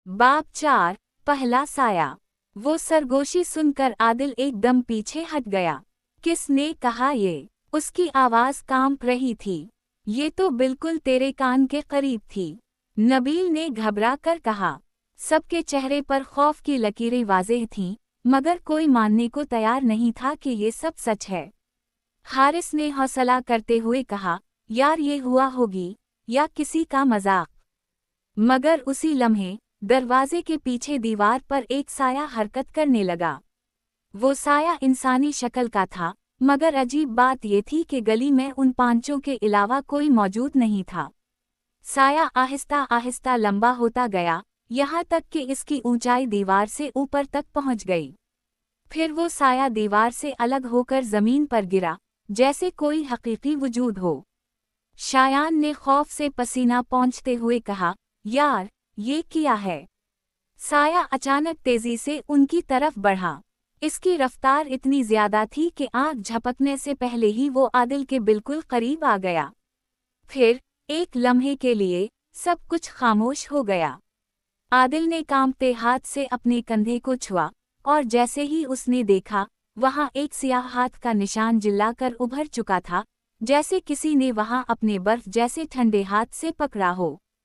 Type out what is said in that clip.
बाप 4 पहला साया। वो सरगोशी सुनकर आदिल एकदम पीछे हट गया। किसने कहा ये? उसकी आवाज कांप रही थी। ये तो बिल्कुल तेरे कान के करीब थी। नबील ने घबरा कर कहा। सबके चेहरे पर खौफ की लकीरें वाज़ेह थीं, मगर कोई मानने को तैयार नहीं था कि ये सब सच है। हारिस ने हौसला करते हुए कहा, यार ये हुआ होगी या किसी का मजाक। मगर उसी लम्हे दरवाजे के पीछे दीवार पर एक साया हरकत करने लगा। वो साया इंसानी शक्ल का था, मगर अजीब बात ये थी कि गली में उन पांचों के अलावा कोई मौजूद नहीं था। साया आहिस्ता आहिस्ता लंबा होता गया, यहाँ तक कि इसकी ऊंचाई दीवार से ऊपर तक पहुँच गई। फिर वो साया दीवार से अलग होकर जमीन पर गिरा, जैसे कोई हकीकी वजूद हो। शायान ने खौफ से पसीना पोंछते हुए कहा, यार, ये क्या है? साया अचानक तेजी से उनकी तरफ बढ़ा। इसकी रफ्तार इतनी ज्यादा थी कि आँख झपकने से पहले ही वो आदिल के बिल्कुल करीब आ गया। फिर एक लम्हे के लिए सब कुछ खामोश हो गया। आदिल ने कांपते हाथ से अपने कंधे को छुआ, और जैसे ही उसने देखा, वहां एक सियाह हाथ का निशान जिल्लाकर उभर चुका था, जैसे किसी ने वहां अपने बर्फ जैसे ठंडे हाथ से पकड़ा हो।